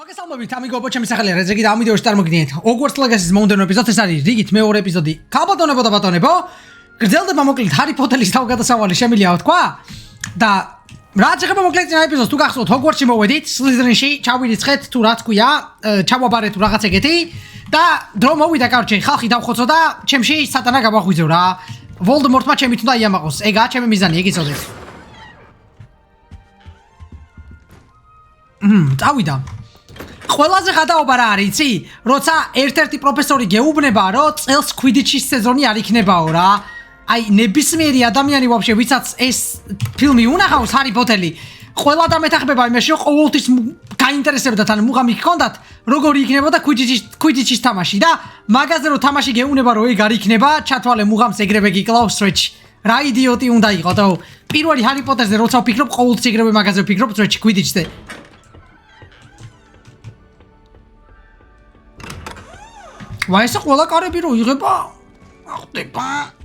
მოგესალმებით ამიგო ჩემი სახელია redzerg და ამ ვიდეოში წარმოგიდგენთ Hogwarts Legacy-ის მომდევნო ეპიზოდს. ეს არის რიგით მეორე ეპიზოდი. ქალბატონებო და ბატონებო, გრძელდება მოკლედ ჰარი პოტერის თავგადასავალი შემიძლია ვთქვა და რაც ეხება მოკლედ წინა ეპიზოდს თუ გახსოვთ Hogwarts-ში მოვედით, Slytherin-ში ჩავირიცხეთ თუ რა თქვია, ჩავაბარეთ თუ რაღაც ეგეთი და დრო მოვიდა კარჩე ხალხი დავხოცო და ჩემში სატანა გავაღვიძო რა. Voldemort-მა ჩემით უნდა იამაყოს. ეგაა ჩემი მიზანი, ეგ იცოდეთ. წავიდა. ყველაზე გადაობა რა არის, იცი? როცა ერთ-ერთი პროფესორი გეუბნება, რომ წელს quidditch-ის სეზონი არ იქნებაო რა. აი, ნებისმიერი ადამიანი ვაფშე, ვისაც ეს ფილმი უნახავს, ჰარი პოტერი, ყველა დამეთახმება იმაში, რომ ყოველთვის გაინტერესებდათ, ან მუღამი გქონდათ, როგორი იქნებოდა quidditch-ის თამაში და მაგაზე რომ თამაში გეუბნება, რომ ეგ არ იქნება, ჩათვალე მუღამს ეგრევე გიკლავს სვეჩი. რა იდიოტი უნდა იყო, თო. პირველი ჰარი პოტერზე როცა ვფიქრობ, ყოველთვის ეგრევე მაგაზე ვფიქრობ სვეჩი quidditch-ზე. ვაი, ეს ყველა კარები რო იღება? ახდება.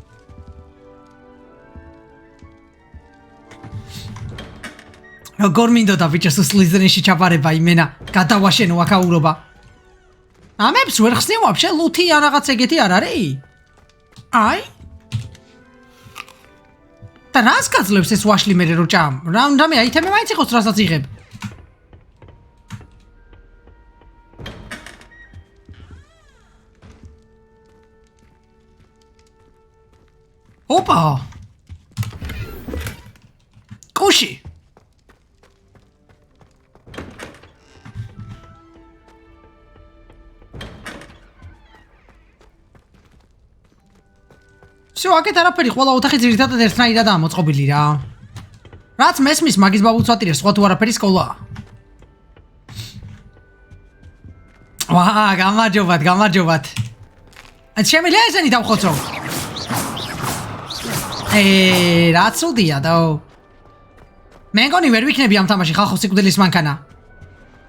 როგორ მინდოდა ბიჭოს Slytherin-ში ჩაბარება იმენა, გადავაშენო აქაურობა. ამებს ვერ ხსნი ვაფშე ლუთი ან რაღაც ეგეთი არ არის? აი? და რას გაძლევს ეს ვაშლი მერე რო ჭამ? რამე აითემი მაინც იყოს რასაც იღებ. Opa! Kushi! Всё, აქეთ არაფერი, ყველა ოთახი ძირითადად ერთნაირად ამოწყობილი რა. რაც მესმის მაგის ბაბუც ვატირებს, სხვა თუ არაფერი სკოლაა. ვა, გამარჯობათ. შემიძლია ესენი დავხოცო? რა ცუდია და მე მგონი ვერ ვიქნები ამ თამაში ხალხო სიკვდილის მანქანა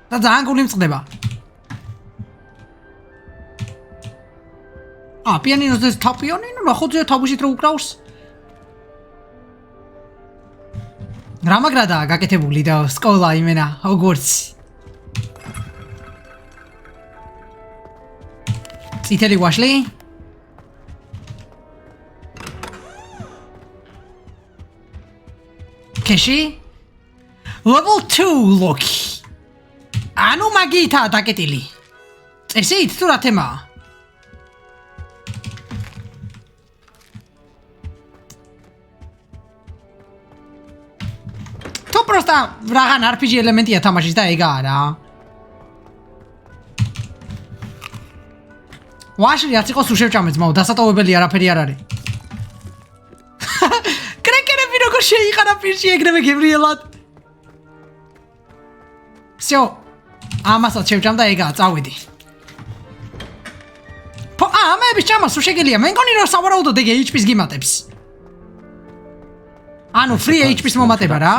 და ძალიან გული მწყდება. პიანინოზე თაპიონინო ნახოძე თავისით რო უკრავს. რა მაგრადაა გაკეთებული და სკოლა იმენა Hogwarts. წითელი ვაშლი Keshi? Level 2 Loki. Anu magita დაკეტილი. წესით თუ რა თემაა? თუ პროსტა რაღაც RPG ელემენტია თამაშის და ეგაა რა. ვაშლი რაც იყოს უშევჭამეც მაო, დასატოვებელი არაფერი არ არის. როგორ შეიყარა პირში ეგრევე გებრიელად. всё, ამასაც შევჭამ და ეგაა, წავედი. ამების ჭამას უ შეგელია, მე მგონი რომ სავარაუდოდ ეგ HP-ს გიმატებს. ანუ free HP-ს მომატება რა.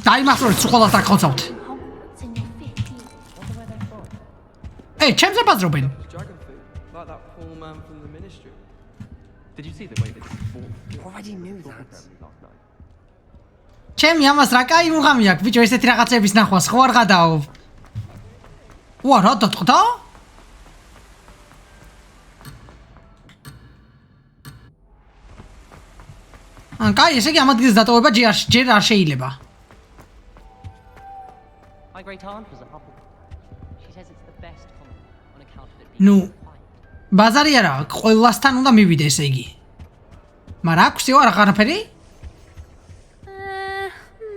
დაიმახსოვრეთ სულ და ხოცავთ. ჩემზე ბაზრობენ. Did you see the way they already knew that? ჩემი ამას რა კაი მუღამი აქვს ბიჭო ესეთი რაღაცების ნახვა ხო არ გადაო. ვა რა დატყდა? კაი ესე იგი ამ ადგილს დატოვება ჯერ არ შეიძლება. My great aunt was a Hufflepuff. She says it's the best common on account of it being ნუ ბაზარი არა, ყველასთან უნდა მივიდე ესე იგი. მაგრამ აქვს ევარ აღარაფერი?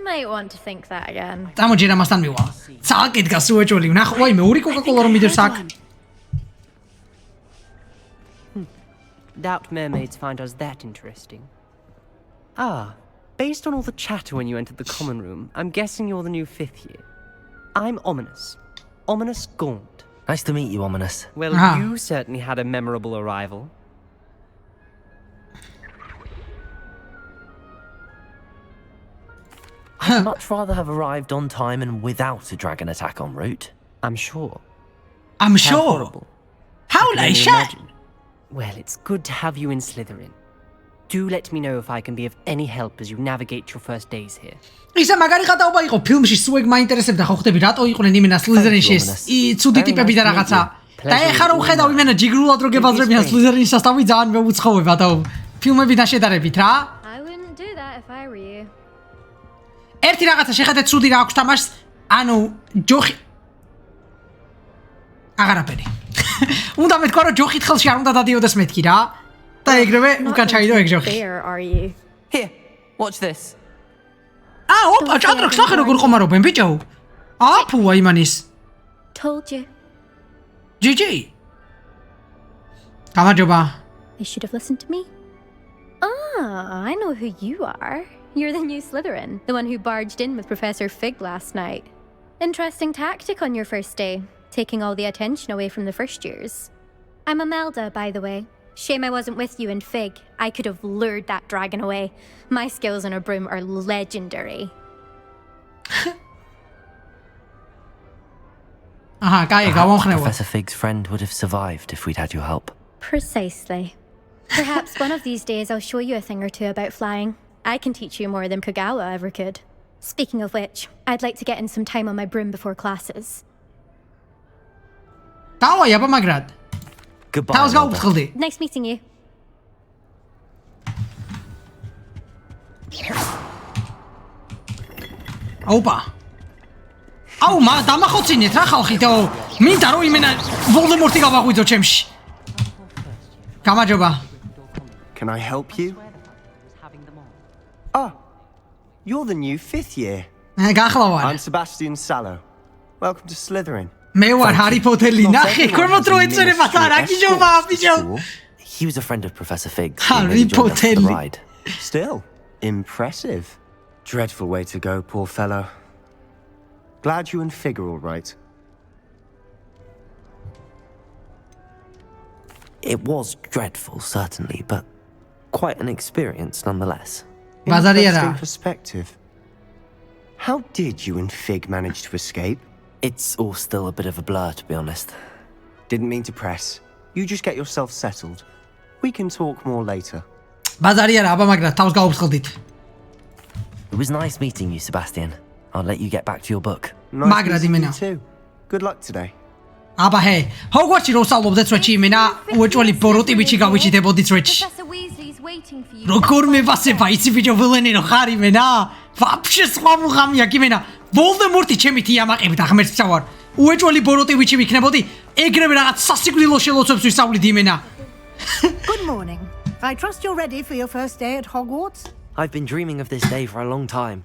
Might want to think that again. დამოჯერ ამასთან მივა. ცალკე დგას უეჭველი, ნახო, აი მე ორი კოკა-კოლა რომ მიდევს აქ. Doubt mermaids find us that interesting. Based on all the chatter when you entered the common room, I'm guessing you're the new 5th year. I'm Ominous. Ominous Gaunt. Nice to meet you, Ominous. Well, you certainly had a memorable arrival. I'd much rather have arrived on time and without a dragon attack en route. I'm sure. I'm How sure. horrible. How I can only Laisha? imagine. Well, it's good to have you in Slytherin. Do let me know if I can be of any help as you navigate your first days here. ისა მაგარი ხატაობა იყო ფილმში სუეგ მაინტერესებდა ხო ხდები რატო იყვნენ იმენა სლიზერინში ცუდი ტიპები და რაღაცა და ეხლა რომ ხედავ იმენა ჯიგრულად რო გებაზრებიან სლიზერინის სასტავი ძალიან მეუცხოვება და ფილმებიდან შედარებით რა I wouldn't do that if I were you. ერთი რაღაცა შეხედეთ ცუდი რა აქვს თამაშს ანუ ჯოხი აღარაფერი უნდა მეთქვა რომ ჯოხით ხელში არ უნდა დადიოდეს მეთქი რა და ეგრევე უკან ჩაიდო ეგ ჯოხი Fair, are you? Here, watch this. ოპა ჭადრაკს ნახე როგორ ყომარობენ ბიჭო აფუა იმანის Told you. GG გამარჯობა You should have listened to me. Ah, I know who you are. You're the new Slytherin, the one who barged in with Professor Fig last night. Interesting tactic on your first day, taking all the attention away from the first years. I'm Imelda, by the way. Shame I wasn't with you in Fig. I could have lured that dragon away. My skills on a broom are legendary. აჰა კაი Perhaps გავამხნევო Professor Fig's friend would have survived if we'd had your help. Precisely. Perhaps one of these days I'll show you a thing or two about flying. I can teach you more than Kagawa ever could. Speaking of which, I'd like to get in some time on my broom before classes. დავაი აბა მაგრად Goodbye. თავს Imelda. გაუფრთხილდი Nice meeting you. ოპა აუ მა დამახოცინეთ რა ხალხითო მინდა რომ იმენა ვოლდემორტი გავაღვიძო ჩემში გამარჯობა Can I help you? Having them all. Ah, you're the new 5th year. გახლავარ I'm Sebastian Sallow. Welcome to Slytherin. მე ვარ ჰარი პოტერი Not ნახე everyone ქორმოთ has რო a ეწერება ministry არა escort გიჯობა ბიჭო school. He was a friend of Professor Fig's. Harry He joined us for the Potter. ride. Still, impressive. Dreadful way to go, poor fellow. Glad you and Fig are all right. It was dreadful, certainly, but quite an experience nonetheless. Bazariera. Interesting perspective. How did you and Fig manage to escape? It's all still a bit of a blur, to be honest. Didn't mean to press. You just get yourself settled. We can talk more later. ბაზარია რა აბა მაგრად თავს გაუფრთხილდით It was nice meeting you, Sebastian. I'll let you get back to your book. Nice Magra meeting dimena. you too. Good luck today. აბა ჰე ჰოგვარტსი რო ვსწავლობდე წვეთში იმენა უეჭველი ბოროტივიჩი გავიჩიდებოდი წვეთში Professor Weasley's waiting for you. როგორ მევასება იცი ბიჭო ველენერო ხარ იმენა ვაფშე სხვა მუღამია კიმენა ვოლდემორტი ჩემი თიამაყებით აღმერთს ვსავარ უეჭველი ბოროტივიჩი ვიქნებოდი ეგრევე რაღაც სასიკვდილო შელოცებს ვისწავლით იმენა Good morning. I trust you're ready for your first day at Hogwarts. I've been dreaming of this day for a long time.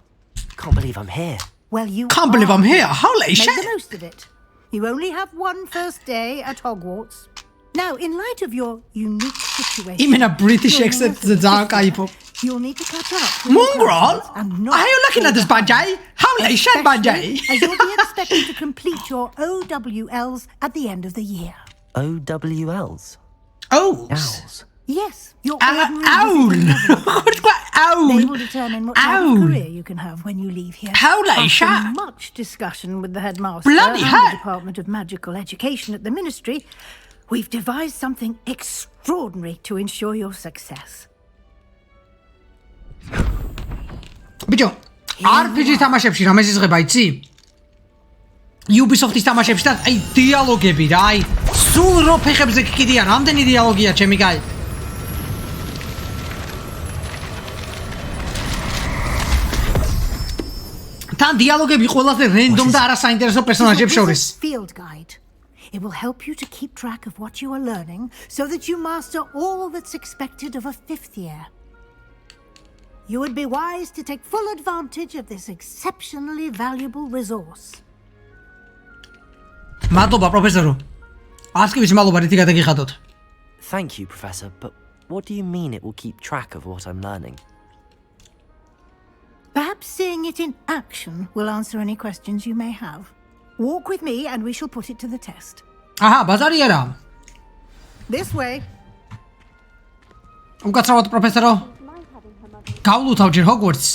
Can't believe I'm here. Well, you Can't believe I'm here. Holy Make shit. the most of it. You only have one first day at Hogwarts. Now, in light of your unique situation, იმენა British you'll accent need a ძალიან fifth кайფო year. You'll need to catch up. with your Mongrel? classes and not Are you looking at this fall behind. banjai? Holy shit Especially banjai. as you'll be expected to complete your OWLs at the end of the year. OWLs. Oh. Owls. Yes, your Owl. ordinary visiting level. What's that? They will Owl. determine what type Owl. of career you can have when you leave here. Holy After shit. much discussion with the headmaster Bloody and hell. the Department of Magical Education at the Ministry, we've devised something extraordinary to ensure your success. ბიჭო, RPG თამაშებში რამე ზღება იცი? Ubisoft-ის თამაშებში და აი დიალოგები რა, აი სულ რო ფეხებზე გკიდია, რამდენი დიალოგია ჩემი კაი. თან დიალოგები ყველაზე რენდომ და არასაინტერესო პერსონაჟებს შორის. This is a field guide. It will help you to keep track of what you are learning so that you master all that's expected of a fifth year. You would be wise to take full advantage of this exceptionally valuable resource. მადლობა პროფესორო. ასკივის მადლობა რითი გადაგიხადოთ. Thank you, Professor, but what do you mean it will keep track of what I'm learning? Perhaps seeing it in action will answer any questions you may have. Walk with me and we shall put it to the test. აჰა, ბაზარია რა. This way. უკაცრავად პროფესორო. გავლუთავ ჯერ Hogwarts.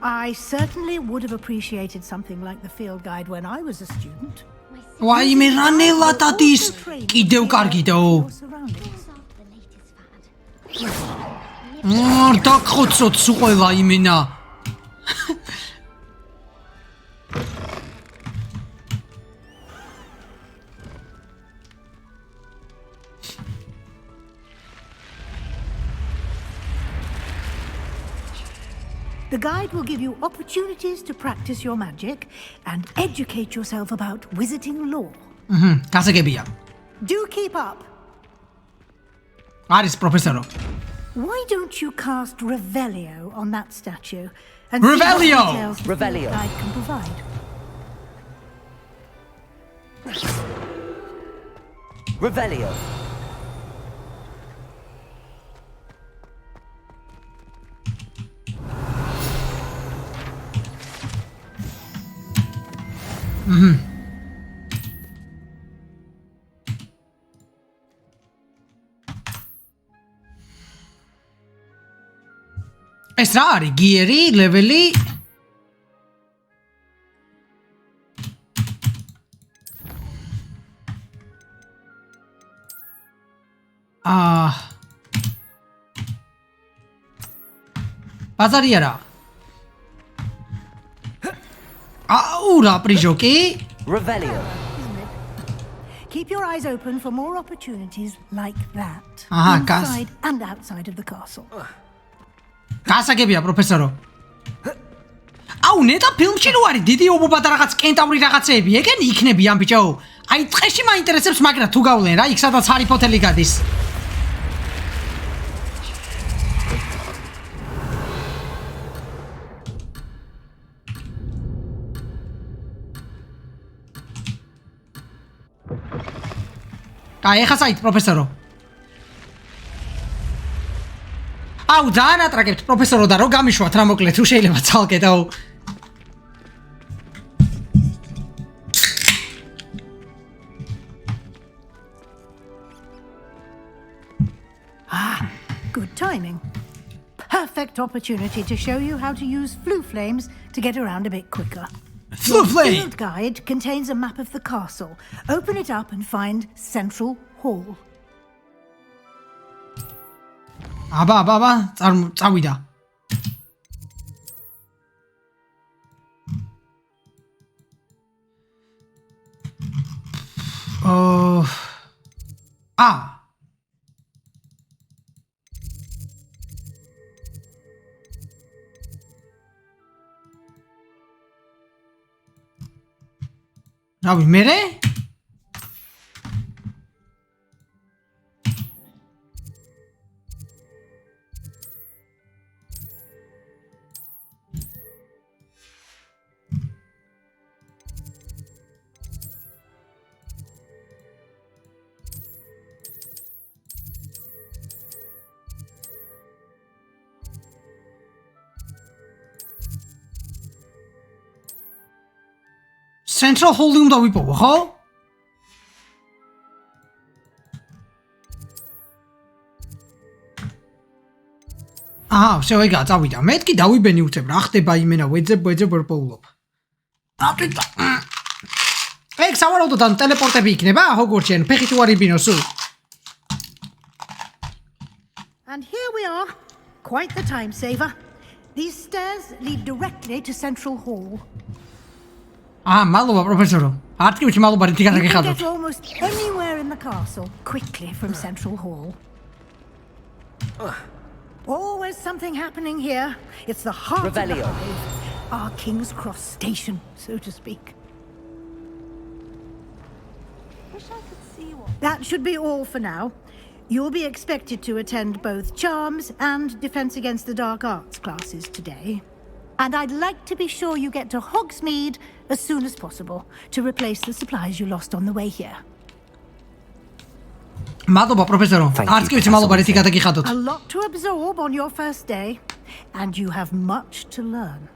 I certainly would have appreciated something like the field guide when I was a student. ვაიმე რანელად ადის? კიდევ კარგიდო. Your surroundings. დაგხოცოთ სულ ყველა იმენა. The guide will give you opportunities to practice your magic and educate yourself about wizarding lore. გასაგებია. Do keep up. არის პროფესორო. Why don't you cast Revelio on that statue and Revelio! see what details the Revelio. guide can provide? Revelio. ეს რა არის? გიერი, ლეველი? ბაზარი არა. რა პრიჟოკი? Revelio. Keep your eyes open for more opportunities like that. Gas. Inside and outside of the castle. გასაგებია პროფესორო. ნეტა ფილმში რო არის დიდი ობობა და რაღაც კენტავრი რაღაცეები, ეგენი იქნები ამ ბიჭო. აი წეში მაინტერესებს, მაგრამ თუ გავლენ რა, იქ სადაც ჰარი პოტერი გადის. ეხა საით პროფესორო. ძალიან ატრაკებთ პროფესორო და რო გამიშვათ რა მოკლედ თუ შეიძლება ცალკე და Good timing. Perfect opportunity to show you how to use flue flames to get around a bit quicker. Flue flame. Field guide contains a map of the castle. Open it up and find Central Hall. აბა, წავიდა. რავი, მერე? Central Hall უნდა ვიპოვო, ხო? всё, ეგა წავიდა. მეთქი დავიბენი უცებ, რა ხდება იმენა, ვეძებ ვერ პოულობ. ეგ სავარაუდოდ ან ტელეპორტები იქნება ჰოგვორტსში, ან ფეხით უარიბინო სულ. And here we are. Quite the time saver. These stairs lead directly to Central Hall. მადლობა პროფესორო. არტკივში მადლობა რითი You can გადაგიხადოთ. get almost anywhere in the castle quickly from Central Hall. Always something happening here. It's the heart Revelio. of the hive, our King's Cross station, so to speak. Wish I could see what. That should be all for now. You'll be expected to attend both Charms and Defense Against the Dark Arts classes today. And I'd like to be sure you get to Hogsmeade as soon as possible to replace the supplies you lost on the way here. მადლობა პროფესორო. არტკივში მადლობა რითი გადაგიხადოთ. A lot to absorb on your first day, and you have much to learn.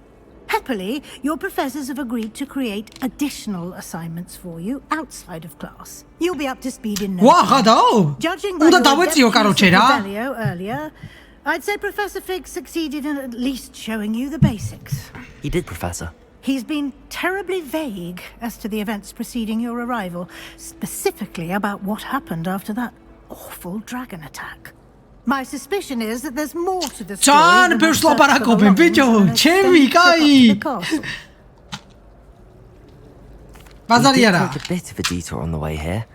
Happily, your professors have agreed to create additional assignments for you outside of class. You'll be up to speed in no time. ხედავ? Judging by უნდა your დავეციო depth კაროჩე use of რა. Revelio earlier, I'd say Professor Fig succeeded in at least showing you the basics. He did, Professor. He's been terribly vague as to the events preceding your arrival, specifically about what happened after that awful dragon attack. My suspicion is that there's more to the story. John, than ბევრს the search for the ლაპარაკობენ, loans ბიჭო, and an ჩემი, extended კაი. trip up to the castle. ბაზარი We did არა. take a bit of a detour on the way here.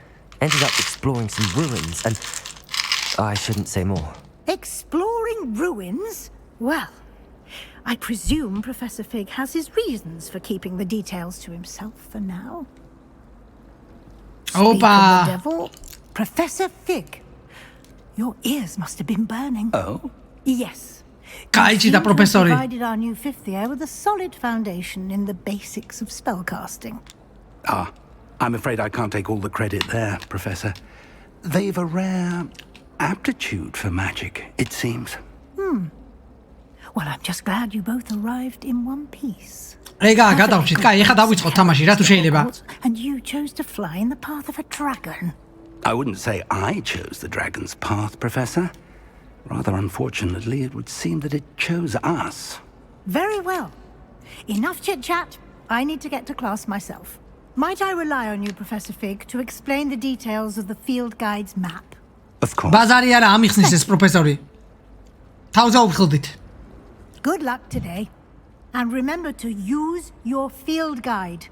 Ended up exploring some ruins and... I shouldn't say more. Exploring ruins? Well, I presume Professor Fig has his reasons for keeping the details to himself for now. Speak of Opa. the devil, Professor Fig. Your ears must have been burning. Oh? Yes. Kaichi da You seem to have professori. provided our new fifth year with a solid foundation in the basics of spellcasting. Ah, I'm afraid I can't take all the credit there, Professor. They've a rare aptitude for magic, it seems. Well, I'm just glad you both arrived in one piece. ეგა გადავჭით, კაი, ეხლა დავიწყოთ თამაში, რა თუ შეიძლება. And you chose to fly in the path of a dragon. I wouldn't say I chose the dragon's path, Professor. Rather unfortunately, it would seem that it chose us. Very well. Enough chit-chat. I need to get to class myself. Might I rely on you, Professor Fig, to explain the details of the field guide's map? Of course. ბაზარი არა, ამიხსნის ეს პროფესორი. თავზე უხილდით. Good luck today. And remember to use your field guide.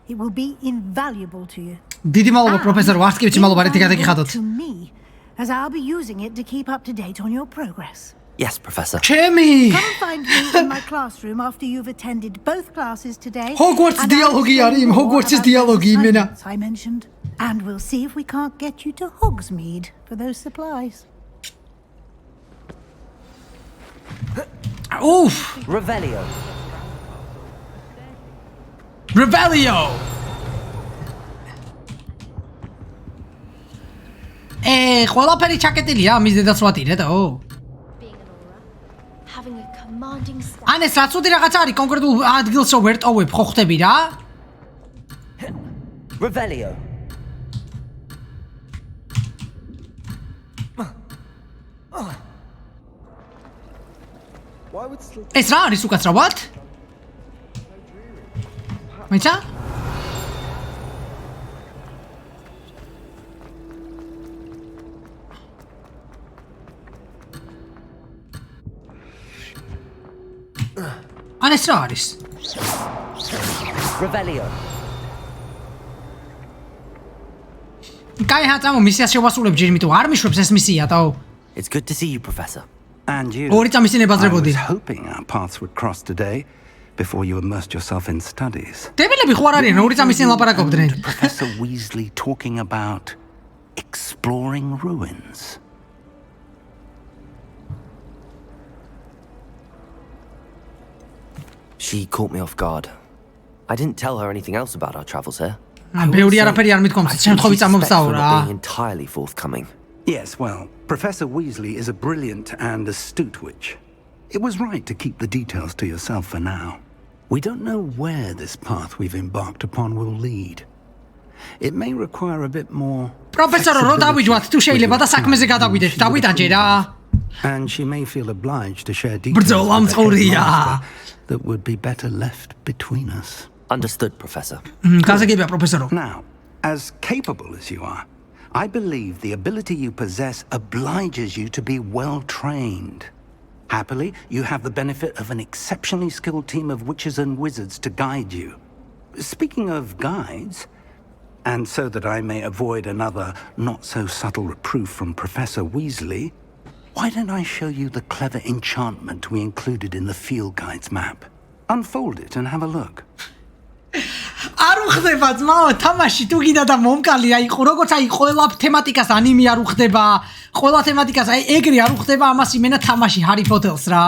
It will be invaluable to you. დიდი მადლობა პროფესორი, ვარსკივიცი მადლობა რითი Invaluable გადაგიხადოთ. to me, as I'll be using it to keep up to date on your progress. Yes, Professor. ჩემი Come and find me in my classroom after you've attended both classes today. Hogwarts and I'll dialogi explain არის, more Hogwarts-ის about those dialogi იმენა. assignments I mentioned, and we'll see if we can't get you to Hogsmeade for those supplies. უფ, Revelio. Revelio. ყველაფერი ჩაკეტილია, მის დედაც ვატირეთო. Being an aura, having a commanding style. ან ეს რაც უთი რაღაც არის კონკრეტულ ადგილს რო ვერტოვებ, ხო ხვდები რა? Revelio. ეს რა არის უკაცრავად? მეცა? ან ეს რა არის? Revelio. კაი ჰაწამო მისიას შევასრულებ ჯერ იმიტომ არ მიშვებს ეს მისია თო. It's good to see you, Professor. And you. ორი წამის წინ I ებაზრებოდი. was hoping our paths would cross today before you immersed yourself in studies. დებილები ხო არ არიან, ორი წამის წინ ლაპარაკობდნენ. Professor Weasley talking about exploring ruins. She caught me off guard. I didn't tell her anything else about our travels here. ბევრი არაფერი არ მithkomს, შემთხვევით წამომსაო for რა. not being entirely forthcoming. Yes, well, Professor Weasley is a brilliant and astute witch. It was right to keep the details to yourself for now. We don't know where this path we've embarked upon will lead. It may require a bit more პროფესორო, რო დავიჯვათ, თუ შეიძლება და საქმეზე გადაგვიდეთ, დავიტანჯე რა. And she may feel obliged to share details ბრძოლა with the მწყურია. headmaster that would be better left between us. Understood, Professor. გასაგებია პროფესორო. Now, as capable as you are, I believe the ability you possess obliges you to be well trained. Happily, you have the benefit of an exceptionally skilled team of witches and wizards to guide you. Speaking of guides, and so that I may avoid another not-so-subtle reproof from Professor Weasley, why don't I show you the clever enchantment we included in the field guide's map? Unfold it and have a look. არ უხდება ძმაო, თამაში თუ გინდა და მომკალი აიყო, როგორც აი ყველა თემატიკას ანიმე არ უხდება, ყველა თემატიკას აი ეგრე არ უხდება, ამას იმენა თამაში ჰარი პოტერს რა.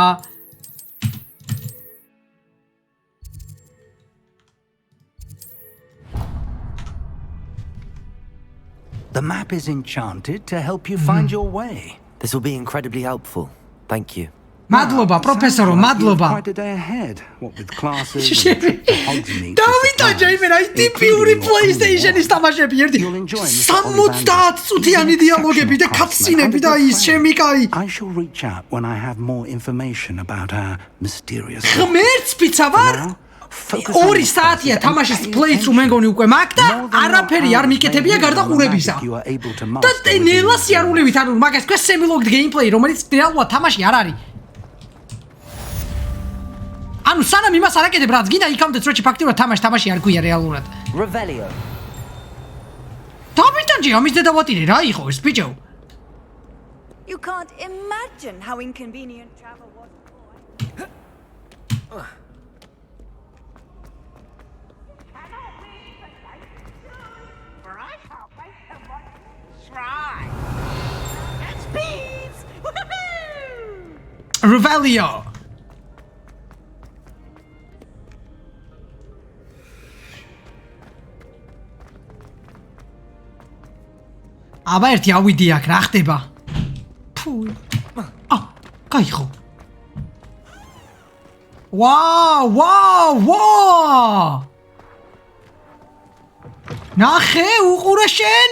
The map is enchanted to help you find your way. This will be incredibly helpful. Thank you. მადლობა პროფესორო, მადლობა. Quite a day ahead. What with classes and a trip to Hogsmeade. დავიტანჯე იმენა აი ტიპიური PlayStation-ის თამაშები ერთი 60 წუთიანი დიალოგები და კატსინები და ის ჩემი კაი. I shall reach out when I have more information about our mysterious. ღმერთს პიცა ვარ? Focus on 2 your საათია classes and თამაშის pay playthrough მეგონი უკვე მაქვს და More than your არაფერი არ hours მიკეთებია may გარდა reveal the ყურებისა. magic you are able to და master within ნელა your სიარულებით ანუ მაგას თქვა semi-locked gameplay რომელიც რეალურად თამაში არ არის. ანუ სანამ იმას არ აკეთებ რაც გინდა იქამდე წრეში ფაქტიურად თამაში არ გვია რეალურად. Revelio. დაბიტანჯი ამის დედავატირე რა იყო ეს ბიჭო? You can't imagine how inconvenient travel was before. Revelio. აბა ერთი ავიდი აქ რა ხდება? ფუ. კაიხო. ვაუ. ნახე უყურე შენ?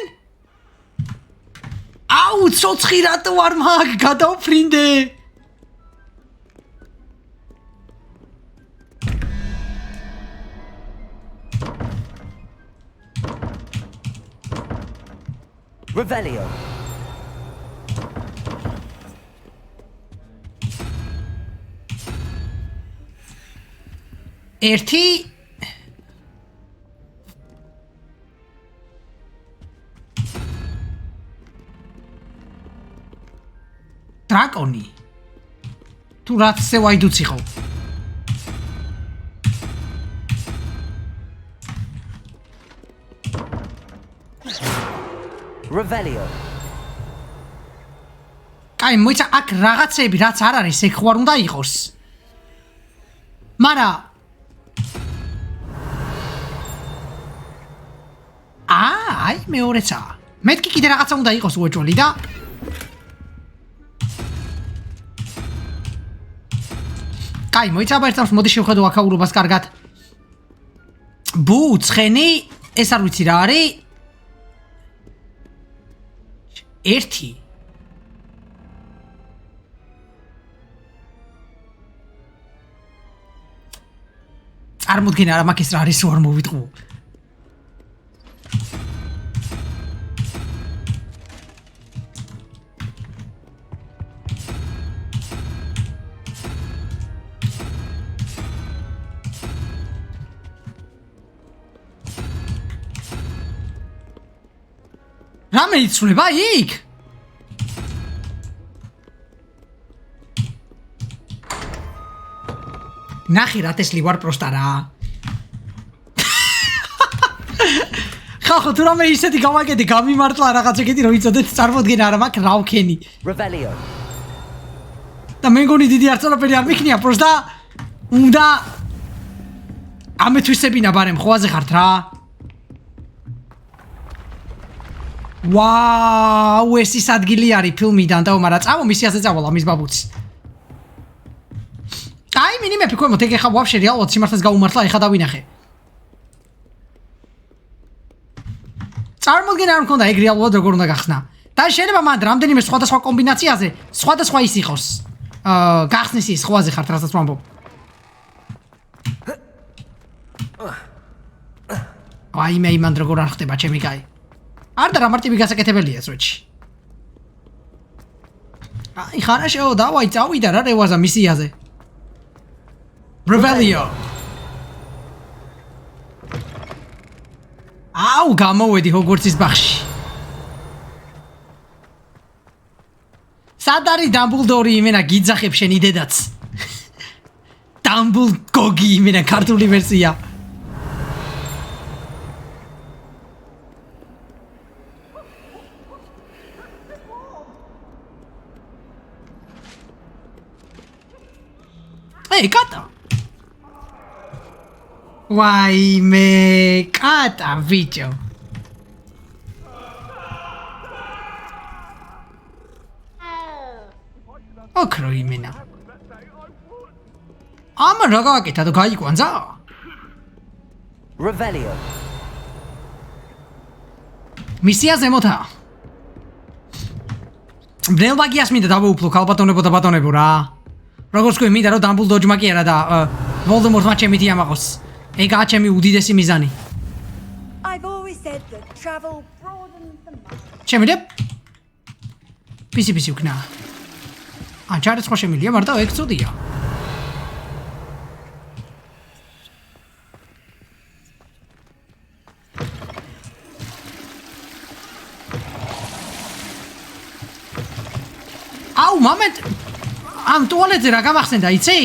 აუ ცოცხი რატო არ მაგ გადავფრინდე? Revelio. ერთი დრაკონი თუ რაც სევაიდუც იყო Revelio. კაი მოიცა აქ რაღაცები რაც არ არის ეგ ხوار უნდა იყოს მარა აი მეორეცა მეთქი კიდე რაღაცა უნდა იყოს უეჭველი და კაი მოიცა ბერტამს მოდი შევხედო აქაურობას კარგად ბუ ცხენი ეს არ ვიცი რა არის ერთი წარმოდგენა რა მაგის რა არის უარ მოვიტყუ რამე იცვლება იქ? ნახე რა ტესლი ვარ პროსტა რა. ხახო თუ რამე ისეთი გავაკეთე გამიმართლა რაღაც ეგეთი რომ იცოდეთ წარმოდგენა არა მაქვს რა ვქენი. Revelio. და მე მგონი დიდი არწონაფერი არ მიქნია პროსტა უნდა ამეთვისებინა ბარემ ხვაზე ხართ რა. ვაუ ეს ის ადგილი არის ფილმიდან და მაგრამ წავო მისიაზე წავალ ამის ბაბუცი აი მინიმეფი ქვემოთ ეგ ეხა ვაფშე რეალურად სიმართლეს გაუმართლა ეხა დავინახე წარმოდგენა არ მქონდა ეგ რეალურად როგორ უნდა გახსნა და შეიძლება მანდ რამდენიმე სხვადასხვა კომბინაციაზე სხვადასხვა ის იყოს გახსნის ის ხვაზე ხართ რასაც ვამბობ აი მე იმან როგორ არ ხდება ჩემი კაი არ და რა მარტივი გასაკეთებელია წვეთში. აი ხარაშეო დავაი წავიდა რა რევაზა მისიაზე. Revelio. აუ გამოვედი ჰოგვორტსის ბაღში. სად არის დამბლდორი იმენა გიძახებ შენი დედაც. დამბლგოგი იმენა ქართული ვერსია. Hey, kata! Why me kata, bicho? ოქრო იმენა. ამა რა გავაკეთა და გაიკვანძა? Revelio. მისია ზემოთა. ბრელბაგიას მინდა დავუუფლო ქალბატონებო და ბატონებო რა. როგორც თქვი მინდა რომ დამბლდოჯმა კი არა და ვოლდემორტმა ჩემითი ამაყოს. ეგაა ჩემი უდიდესი მიზანი. I've always said that travel broadens the mind. შემიძლია პისი ვქნა. ჯარიც ხო შემიძლია, მარტო ეგ წოდია. აუ, მომენტ. ამ ტუალეტზე რა გამახსენდა, იცი?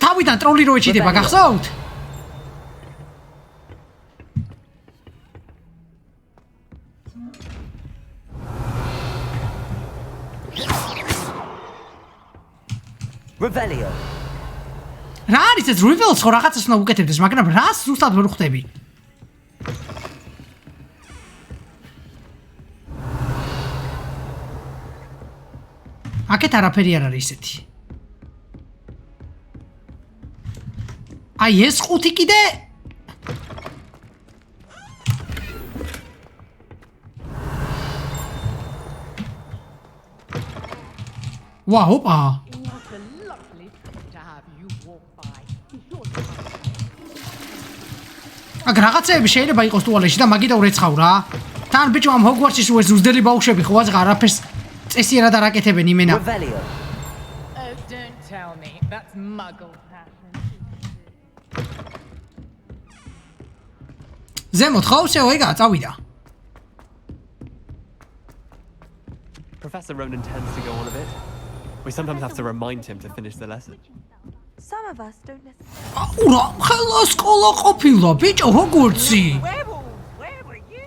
თავიდან ტროლი რო ეჭიდება, გახსოვთ? Revelio. რა არის ეს reveals ხო რაღაცას უნდა უკეთებდეს, მაგრამ რას ზუსტად ვერ ხვდები? აქეთ არაფერი არ არის ისეთი. აი ეს ხუთი კიდე ვაუ, ოპა. აქ რაღაცეები შეიძლება იყოს ტუალეტში და მაგით ურეცხავ რა. თან ბიჭო ამ ჰოგვარტსის რო ეს უზდელი ბაუშვები ხო ვაზღა არაფერს წესიერად არ აკეთებენ იმენა. Revelio. Oh, don't tell me. That's muggle passion. ზემოთ ხო შეო ეგა წავიდა. Professor Ronan tends to go on a bit. We sometimes have to remind him to finish the lesson. Some of us don't listen. ურა, ხელა სკოლა ყოფილა, ბიჭო, ჰოგვარტსი. Where were you?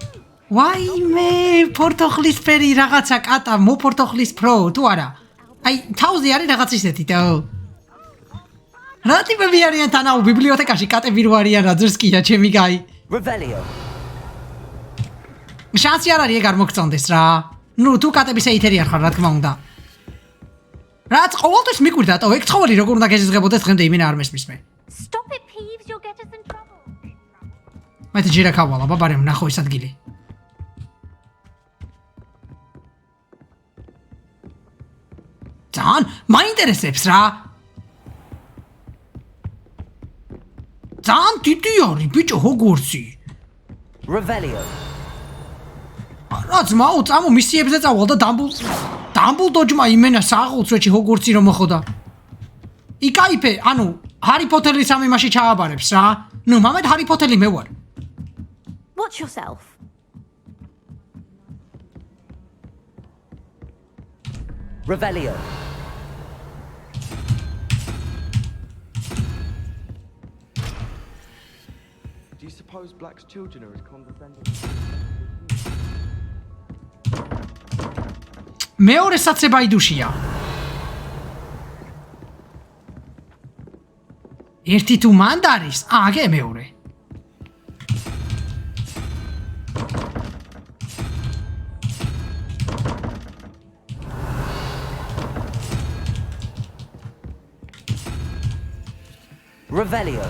ვაიმე, პორტოხლისფერი რაღაცა კატა, მოპორტოხლისფრო, თუ არა? აი, თავზე არის რაღაც ისეთი, და რა ტიპები არიან თანაო ბიბლიოთეკაში კატები რო არიან რა ძრს კია, ჩემი გაი. Revelio. შანსი არ არის ეგ არ მოგწონდეს რა. ნუ თუ კატების ეითერი არ ხარ, რა თქმა უნდა. რაც ყოველთვის მიკვირდა, თო ეგ ცხოველი როგორ უნდა გეზიზღებოდეს დღემდე იმენა არ მესმის მე. Stop it, Peeves, you'll get us in trouble. მე ჯერა ქავალა, ბაბარემ ნახო ეს ადგილი. ძალიან მაინტერესებს რა. ძალიან დიდი არის ბიჭო ჰოგვარტსი. Revelio. რა ძმაო, წამო მისიებზე წავალ და დამბლდოჯმა იმენა სააღულცოში ჰოგვარტსი რომ მოხდა. იკაიფე, ანუ ჰარი პოტერის ამ იმაში ჩააბარებს რა. ნუ მამედ ჰარი პოტერი მე ვარ. Watch yourself. Revelio. Do you suppose Black's children are as condescending? მეორე საცებაიდუშია. ერთი თუ მანდარის, აგე მეორე. Revelio.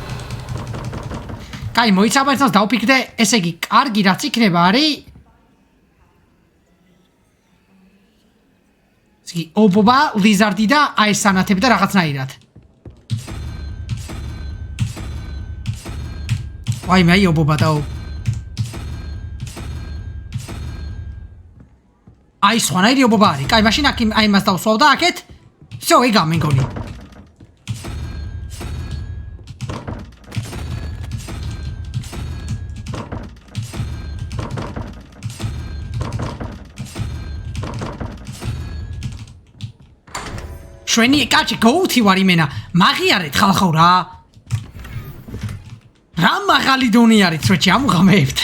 კაი, მოიცაბერცავს დავფიქრე, ესე იგი, კარგი რაც იქნება არის სი ობობა, ლიზარდი და აი სანათები და რაღაცნაირად. აი მე ობობა და აი სხვანაირი ობობა არის. კაი, მაშინ აქ აი მას დავსვავ და აქეთ. всё, ეგა მე მგონი. შვენი კაჭი გოუთი ვარ იმენა. მაღიარეთ ხალხო რა. რა მაღალი დონე არის წვეჭი ამუღამეებთ.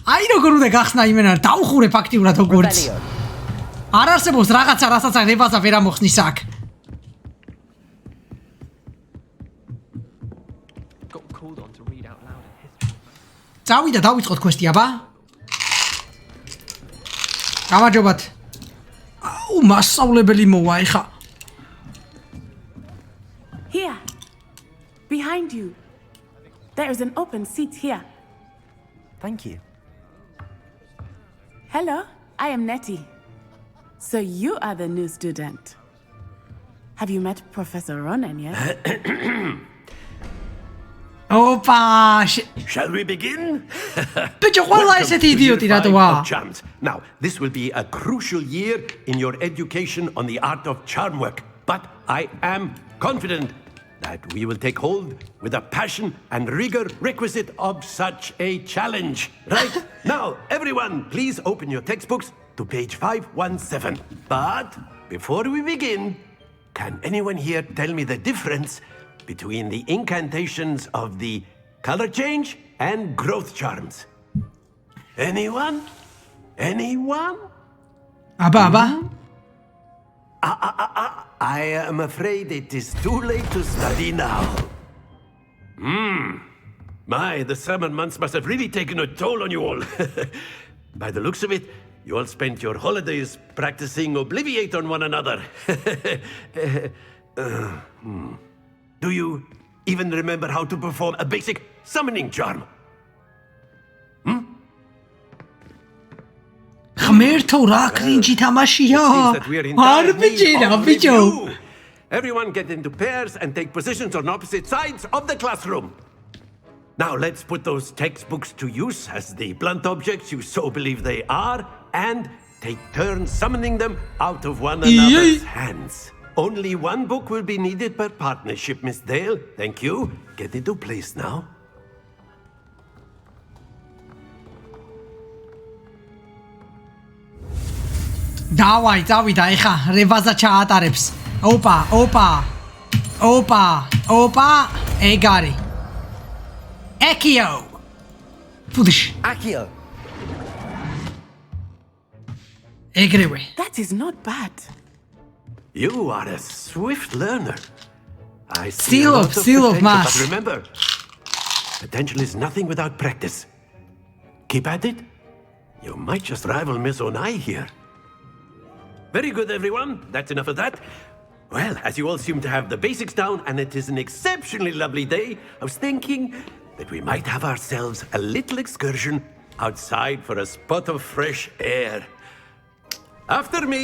აი როგორ უნდა გახსნა იმენა დავხურე ფაქტიურად ჰოგვარტს. არ არსებობს რაღაცა რასაც რებაზა ვერ ამოხსნის აქ. Got called on to read out loud in history. წავიდა დავიწყოთ კვესტი აბა. გამარჯობათ. აუ მასწავლებელი მოვა ეხა. Here, behind you. There is an open seat here. Thank you. Hello, I am Nettie. So you are the new student. Have you met Professor Ronan yet? Opa! Shall we begin? Bicho, what is it, idiot? Now, this will be a crucial year in your education on the art of charm work, but I am confident that we will take hold with the passion and rigor requisite of such a challenge. Right? Now, everyone, please open your textbooks to page 517. But before we begin, can anyone here tell me the difference between the incantations of the color change and growth charms? Anyone? Anyone? Abba? I am afraid it is too late to study now. My, the summer months must have really taken a toll on you all. By the looks of it, you all spent your holidays practicing Obliviate on one another. Do you even remember how to perform a basic summoning charm? ღმერთო რა კრინჯი თამაშია არ ბიჭერა ბიჭო Everyone get into pairs and take positions on opposite sides of the classroom. Now let's put those textbooks to use as the blunt objects you so believe they are and take turns summoning them out of one another's hands. Only one book will be needed per partnership, Miss Dale. Thank you. Get into place now. დავაი, წავიდა ეხა რევაზა ჩაატარებს. ოპა. ეგ არის. ეკიო. ფუდიშ. Akio. ეგრევე. That is not bad. You are a swift learner. I Seal of mass. But remember, potential is nothing without practice. Keep at it. You might just rival Miss Onai here. Very good, everyone. That's enough of that. Well, as you all seem to have the basics down, and it is an exceptionally lovely day, I was thinking that we might have ourselves a little excursion outside for a spot of fresh air. After me.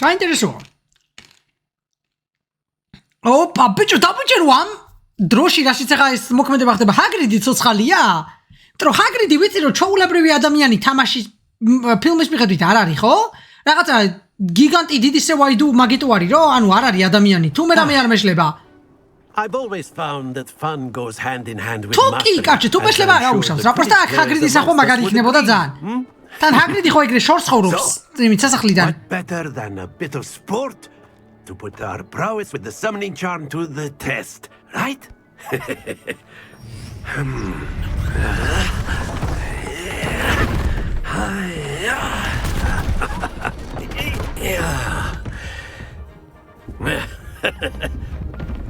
საინტერესოა. ოპა, ბიჭო, დაბიჭერო ამ დროში რაშიც ახლა ეს მოქმედება ხდება. ჰაგრიდი ცოცხალია? იმიტომ რომ ჰაგრიდი ვიცი რომ ჩაულებრივი ადამიანი თამაშის ფილმის მიხედვით არ არის, ხო? რაღაცა გიგანტი დიდი სევაიდუ მაგიტო არის, რომ ანუ არ არის ადამიანი. თუ მე რამე არ მეშლება. I've always found that fun goes hand in hand with mastery. კაჭი, თუ მეშლება რა უშავს? რა პროსტა აქ ჰაგრიდის ახლა მაგარი იქნებოდა ძალიან. თან ჰაგრიდი ხო ეგრე შორს ხოვრობს იმით სასახლიდან. Better than a bit of sport to put our prowess with the summoning charm to the test, right?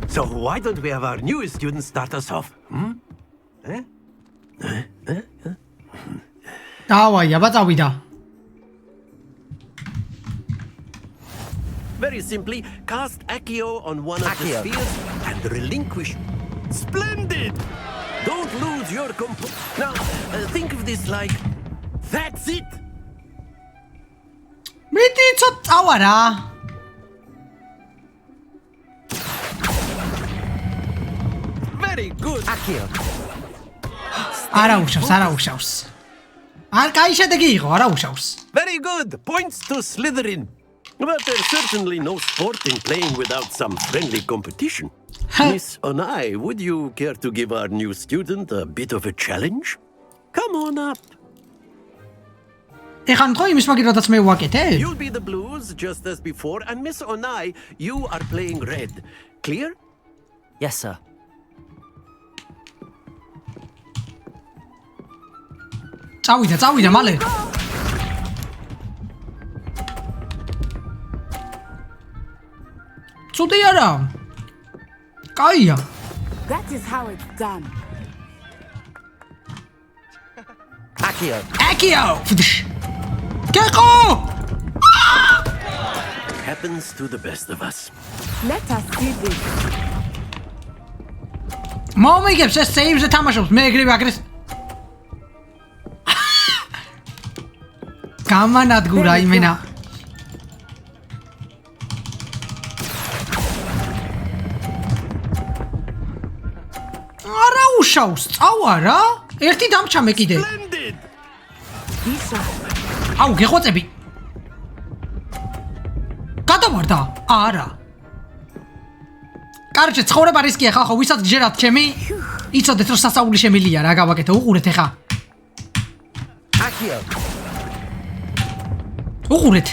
So why don't we have our newest student start us off? დავაი, აბა წავიდა. Very simply, cast Accio on one of the spheres and relinquish. Splendid! Don't lose your Now, think of this like, that's it! მეტი ცოტა წავა რა. Very good. Accio. არა უშავს. არ კაი შედეგი იყო, არა უშავს. Very good. Points to Slytherin. But there's certainly no sport in playing without some friendly competition. Miss Onai, would you care to give our new student a bit of a challenge? Come on up. ეხან თქო იმის მაგირადაც მე ვაკეთე? You'll be the blues just as before, and Miss Onai, you are playing red. Clear? Yes, sir. წავიდა მალე. ცუდი არა. კაია. That is how it's done. Accio. გეყო! Happens to the best of us. Let us see this. მომიგებს ეს სეივზე თამაშობს, მე ეგრევე აგრეს. გამანადგურა იმენა. უშავს წავა რა ერთი დამჭა მე კიდე აუ გეხვეწები გადავარდა არა კარჩე ცხოვრება რისკია ხალხო ვისაც გჯერათ ჩემი იცოდეთ რომ სასაული შემილია რა გავაკეთე უყურეთ ეხა Accio. უყურეთ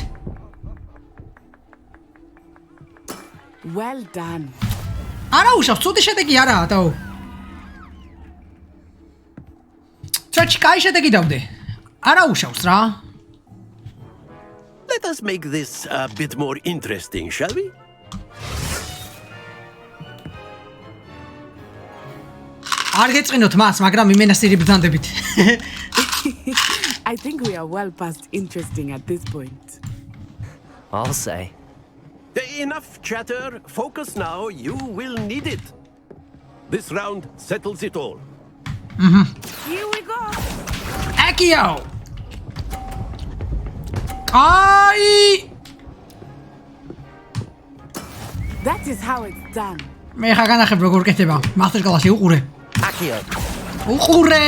Well done. არა უშავს ცუდი შედეგი არაა თო ჩაჩი კაი შედეგი დავდე არა უშავს რა Let us make this a bit more interesting, shall we? არ გეწყინოთ მას მაგრამ იმენა სირი ბრძანდებით I think we are well past interesting at this point. I'll say. Enough chatter. Focus now. You will need it. This round settles it all. Here we go. Accio. Kai. That is how it's done. მე ხა განახებ როგორ კეთება. მასტერ კლასი უყურე. Accio. უყურე.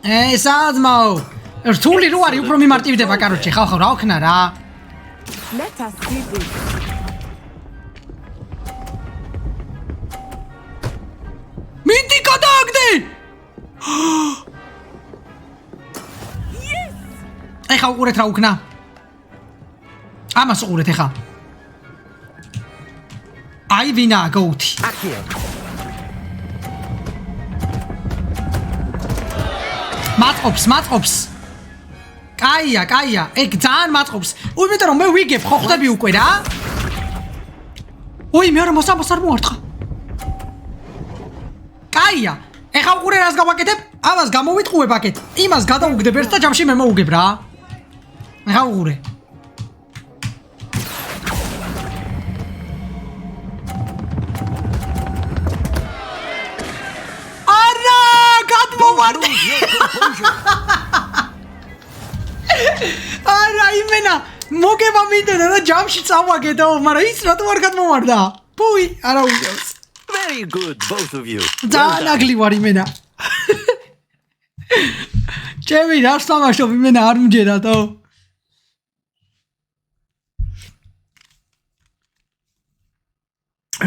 სადმო. რთული რო არის უფრო მიმარტივდება კაროჩე ხალხო რა ოქნა რა. Let us see this. მინდი გადააგდე. Yes. ეხა უყურეთ რა უქნა. ამას უყურეთ ეხა. აი ვინა გოუთი. Accio. მაწყობს. კაია. ეგ ძალიან მაწყობს. უიმედო რომ მე ვიგებ ხო ხვდები უკვე რა. ოი მე რა მოსამოს არ მოარტყა. კაია. ეხა უყურე რას გავაკეთებ? ამას გამოვიტყუებ აქეთ. იმას გადაუგდებ ერთ და ჯამში მე მოუგებ რა. ეხა უყურე. არა იმენა მოგება მინდოდა და ჯამში წავაგედო მაგრამ ის რატო არ გადმოვარდა პუი არა უშავს Very good, both of you. ძალიან აგლი ვარ იმენა ჩემი რა სამაშობ იმენა არ მჯერათო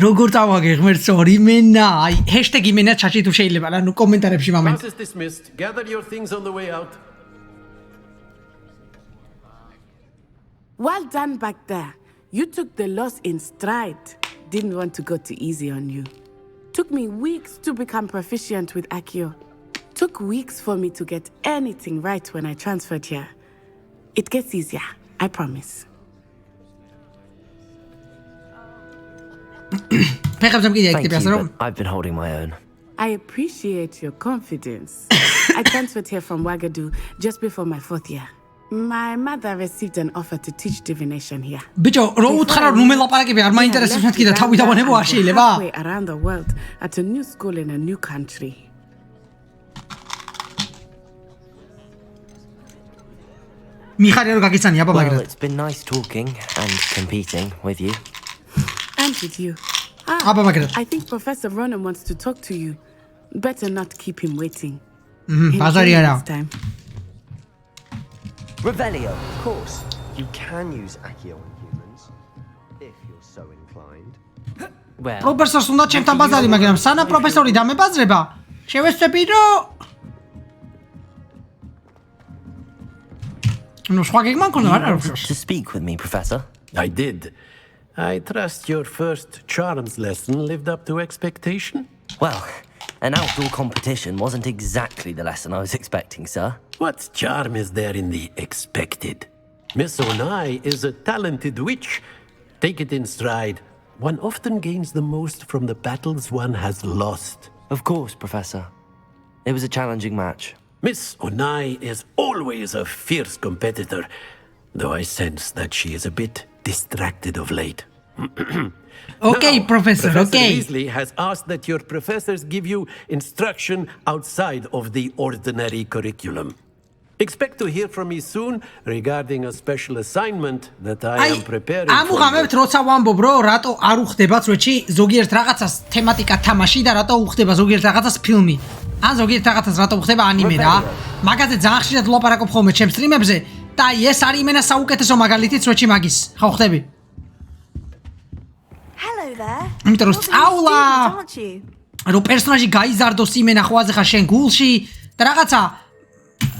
როგორ წავაგე ღმერთს ორ იმენა აი ჰეშტეგი იმენა ჩატში თუ შეიძლება რა ნუ კომენტარებში მომენტ Class is dismissed. Gather your things on the way out. Well done back there. You took the loss in stride. Didn't want to go too easy on you. Took me weeks to become proficient with Accio. Took weeks for me to get anything right when I transferred here. It gets easier, I promise. Thank you, but I've been holding my own. I appreciate your confidence. I transferred here from Wagadu just before my 4th year. My mother received an offer to teach divination here. ბიჭო, რო უთხარა რომ მელაპარაკები არ მაინტერესებს მეთქი და თავი დავანებო არ შეიძლება? Around the world at a new school in a new country. მიხარია რომ გაგიცანი აბა მაგრამ. Well, it's been nice talking and competing with you. And with you. აბა მაგრამ. I think Professor Ronan wants to talk to you. Better not keep him waiting. ბაზარი არა. Revelio, of course. You can use Accio on humans if you're so inclined. Well, პროფესორს უნდა ჩემთან ბაზარი, მაგრამ სანამ პროფესორი დამებაზრება, შევეცდები რომ ნუ სხვა გეგმა მქონდა არ არის. To speak with me, Professor. I did. I trust your first charms lesson lived up to expectation. Well, an outdoor competition wasn't exactly the lesson I was expecting, sir. What charm is there in the expected? Miss Onai is a talented witch. Take it in stride. One often gains the most from the battles one has lost. Of course, Professor. It was a challenging match. Miss Onai is always a fierce competitor, though I sense that she is a bit distracted of late. Okay, now, Professor, okay. Weasley has asked that your professors give you instruction outside of the ordinary curriculum. Expect to hear from me soon regarding a special assignment that I am preparing for ამუღამებთ როცა ვამბობ რო რატო არ უხდება წვეთში ზოგიერთ რაღაცას თემატიკა თამაში და რატო უხდება ზოგიერთ რაღაცას ფილმი ან ზოგიერთ რაღაცას რატო უხდება ანიმე რა მაგაზე ძალიან ხშირად ვლაპარაკობ ხოლმე ჩემს სტრიმებზე და ეს არის იმენა საუკეთესო მაგალითი წვეთში მაგის ხო ხდები Hello there. იმიტომ რომ სწავლა რომ პერსონაჟი გაიზარდოს იმენა ხვაზე ხარ შენ გულში და რაღაცა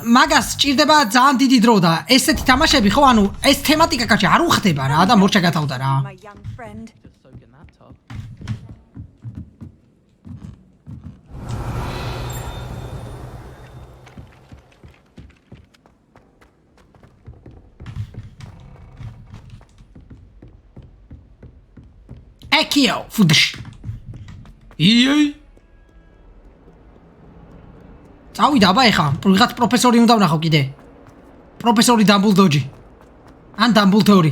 მაგას ჭირდება ძალიან დიდი დრო და ესეთი თამაშები ხო ანუ ეს თემატიკა კაცი არ უხდება რა და მორჩა გათავდა რა My young friend. ეკიო ფუდშ იეი წავიდა აბა ეხა ვიღაც პროფესორი უნდა ვნახო კიდე პროფესორი დამბლდოჯი ან დამბლდორი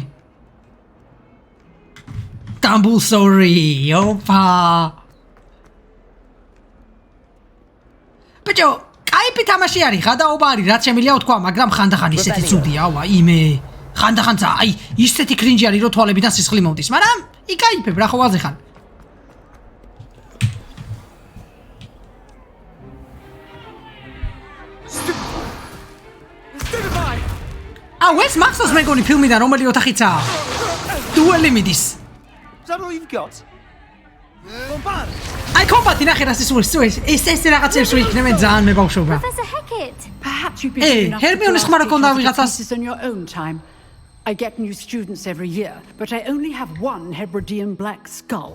დამბლსორი ოპა ბიჭო კაიფი თამაში არის ხადაობა არის რაც შემიძლია ვთქვა მაგრამ ხანდახან ისეთი ცუდია ვა იმე ხანდახან აი ისეთი კრინჯი არის რომ თვალებიდან სისხლი მომდის მაგრამ იკაიფებ რა ხოვაზე ხარ ეს მახსოვს მეგონი ფილმიდან რომელი ოთახიცაა დუელი მიდის Is that all you've got? აი კომპათი ნახე რა სისულს ეს რაღაცებს რო იქნებენ ძალიან მებავშობა Professor Hecat. Perhaps you'd be good enough Hermione's ხმარა ქონდა ვიღაცას on your own time. I get new students every year, but I only have one Hebridean black skull.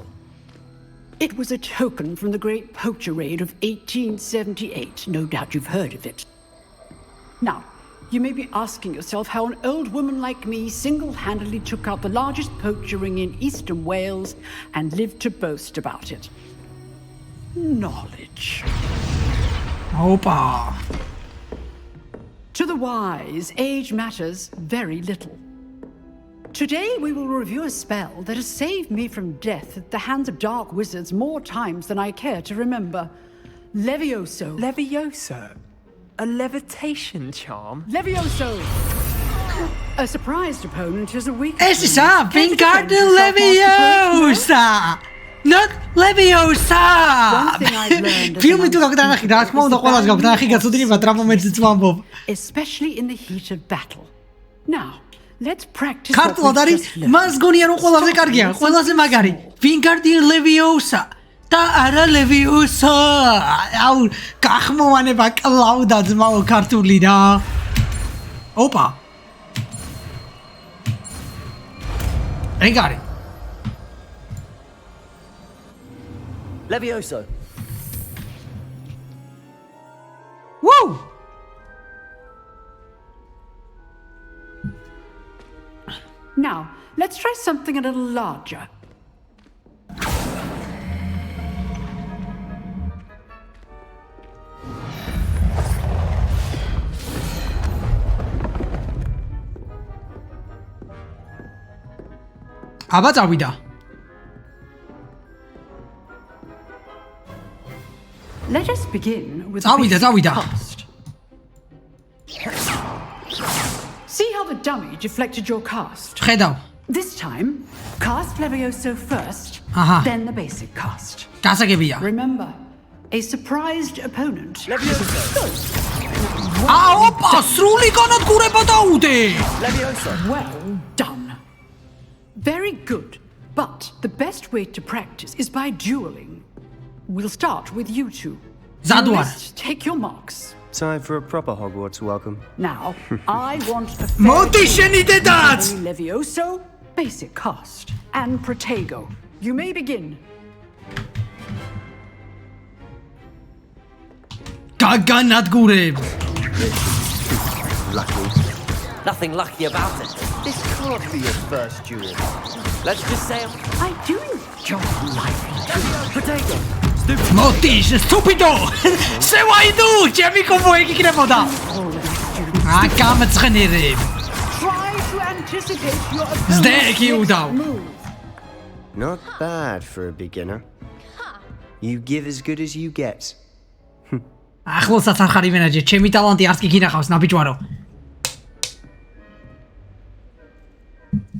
It was a token from the great poacher raid of 1878. No doubt you've heard of it. Now, you may be asking yourself how an old woman like me single-handedly took out the largest poacher ring in eastern Wales and lived to boast about it. Knowledge. Opa. To the wise, age matters very little. Today we will review a spell that has saved me from death at the hands of dark wizards more times than I care to remember. Levioso. Levioso? A levitation charm? Levioso! A surprised opponent is a weak. ეს ისა Wingardium Leviosa! Not Leviosa! ფილმი თუ გაგდანახი რა თქმა უნდა ყველას გაგდანახი გაწუდინებათ რა მომენტიც ვამბობ. Especially in the heat of battle. Now, let's practice. ქართულად არის მას გონია რომ ყველაზე კარგია, ყველაზე მაგარი. Wingardium Leviosa. და არა Leviosa. აუ, გახმოვანება კლაუდა ძმაო ქართული რა. ოპა. ეგარი. Levioso. Woo! Now, let's try something a little larger. აბა წავიდა. Let us begin with წავიდა. cast. See how the dummy deflected your cast? ხედავ. This time, cast Levioso first, Aha. then the basic cast. გასაგებია. Remember, a surprised opponent. Levioso. ოპა, სრული განადგურება დაუდე. Levioso. Well done. Very good. But the best way to practice is by dueling. We'll start with you two. Zadwar. Duelists, take your marks. Time for a proper Hogwarts welcome. Now, I want a Moti sheni dedat! Levioso, basic cast, and Protego. You may begin. გაგანადგურებ. Lucky. Nothing lucky about it. This can't be your first duel. Let's just say I do enjoy life. Protego. Moti, stupido! Se why do? ჩემი კომბო ეკიკნებოდა. გამწხნერებ. Try to anticipate your ზდექი უდავ. Not bad for a beginner. You give as good as you get. ახლოსაც არ ხარ იმენაჯე, ჩემი ტალანტი არც კი გინახავს, ნაბიჯვარო.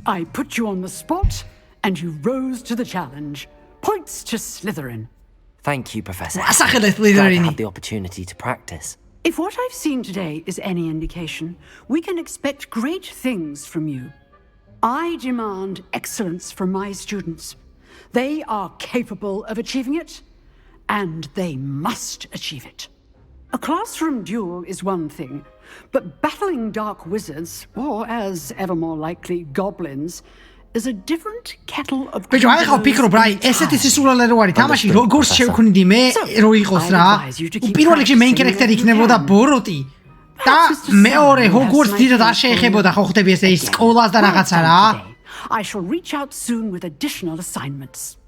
I put you on the spot, and you rose to the challenge. Points to Slytherin. Thank you, Professor. ასახელეთ Glad to ლიდერინი. have the opportunity to practice. If what I've seen today is any indication, we can expect great things from you. I demand excellence from my students. They are capable of achieving it, and they must achieve it. A classroom duel is one thing, but battling dark wizards, or as ever more likely, goblins, is a different kettle of ბიჭო, აი ხავ ფიქრობ რა, ესეთი სისულელე რო არის თამაში, როგორც შევქმნიდი მე, რო იყოს რა. პირველ რიგში main character იქნებოდა ბოროტი. და მეორე Hogwarts დიდად არ შეეხებოდა, ხო ხვდები ესე ის სკოლას და რაღაცა რა. I shall reach out soon with additional assignments.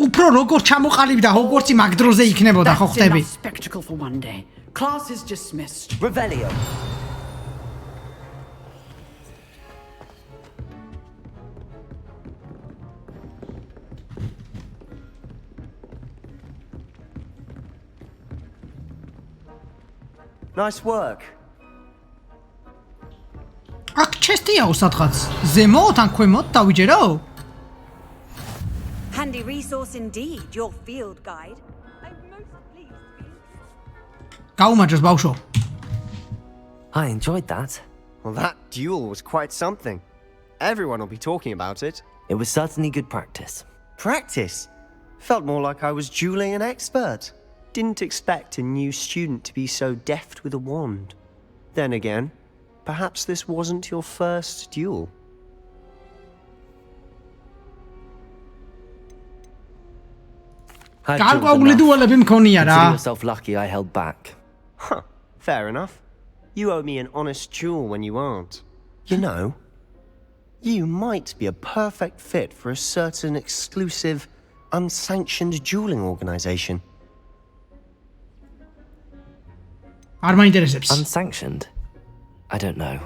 უფრო როგორ ჩამოყალიბდა Hogwarts-ი მაგ დროზე იქნებოდა, ხო ხვდები? Spectacle for one day. Class is dismissed. Revelio. Nice work. აქ ჩესტიაო სადღაც. ზემოთ ან ქვემოთ დავიჯერო? Handy resource indeed, your field guide. I'm most pleased. გაუმაჯოს ბავშვო. I enjoyed that. Well, that duel was quite something. Everyone will be talking about it. It was certainly good practice. Practice? Felt more like I was dueling an expert. Didn't expect a new student to be so deft with a wand. Then again, perhaps this wasn't your first duel. გარკვეული დუელები მქონია რა. Consider yourself lucky I held back. Huh, fair enough. You owe me an honest duel when you aren't. You know, you might be a perfect fit for a certain exclusive, unsanctioned dueling organization. არ მაინტერესებს. Unsanctioned? I don't know.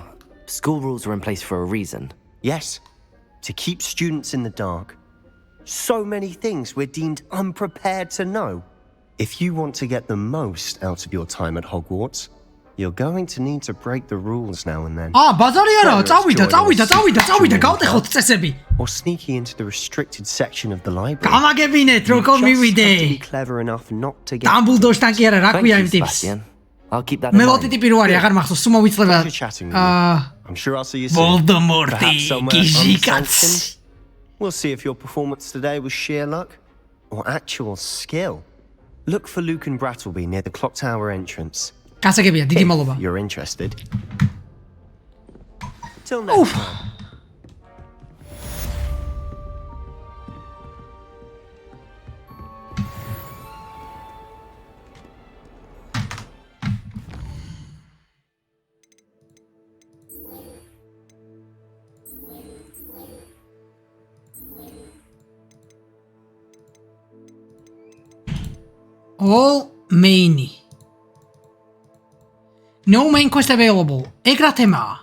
School rules are in place for a reason. Yes, to keep students in the dark. So many things we're deemed unprepared to know. If you want to get the most out of your time at Hogwarts, you're going to need to break the rules now and then. ბაზარია რა, წავიდა, გავტეხოთ წესები. Or sneaking into the restricted section of the library. გამაგებინეთ, როგორ მივიდე. Be clever enough not to get. Dumbledore-შთან კი არა, რა ქვია იმ ტიპს. I'll keep that in mind. მელოდი ტიპი რო არის, აღარ მახსოვს, სულ მოვიწლება. I'm sure I'll see you soon. Voldemort-ი, Perhaps somewhere გიჟიკაც. unsanctioned. We'll see if your performance today was sheer luck or actual skill. Look for Luke and Brattleby near the clock tower entrance. გასაგებია, დიდი მადლობა. If you're interested. Till next time. All main. No main quest available. ეგ რა თემაა?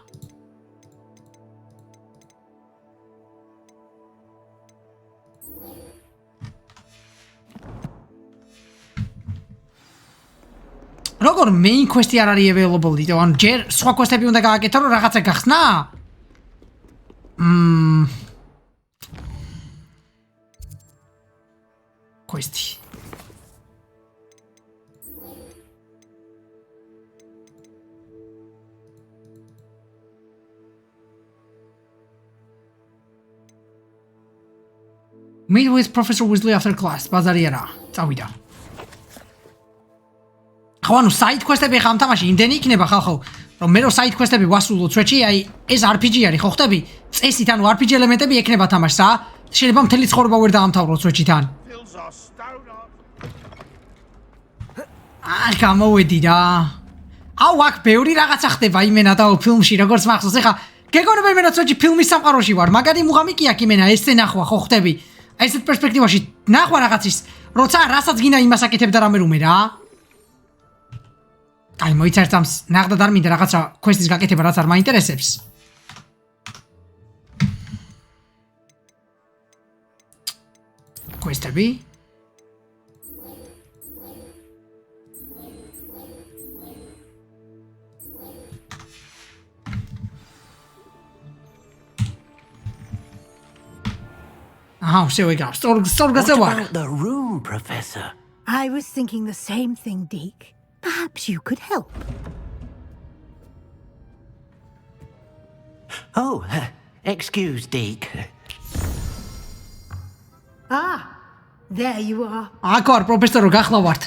როგორ main quest-ი არ არის available? იტო ან ჯერ სხვა quest-ები უნდა გააკეთო რომ რაღაცა გახსნა? quest-ი Meet with Professor Weasley after class. ბაზარია რა. წავიდა. ხო, ანუ side quest-ები ხამ თამაში იმდენი იქნება ხალხო, რომ მე რო side quest-ები ვასრულო წვეჩი, აი ეს RPG არის, ხო ხვდები? წესით ანუ RPG ელემენტები ექნება თამაშს რა. შეიძლება მთელი ცხოვრება ვერ დაამთავრო წვეჩიდან. აი, გამოვედი რა. აუ, აქ ბევრი რაღაცა ხდება იმენა და ფილმში, როგორც მახსოვს. ეხა გეგონება იმენა წვეჩი ფილმის სამყაროში ვარ, მაგარი მუღამი კი აქ იმენა ესე ნახვა, ხო ხვდები? აი ესეთ პერსპექტივაში ნახვა რაღაცის, როცა რასაც გინდა იმას აკეთებ და რამე რომე რა. აი მოიცართამს, ნახდა და მინდა რაღაცა quest-ის გაკეთება, რაც არ მაინტერესებს. quest-ები აჰა, შევიგავ. სწორ What გასავარ. about the room, Professor? I was thinking the same thing, Deke. Perhaps you could help. Oh, excuse, Deke. Ah, there you are. აქ ვარ, პროფესორო, გახლავართ.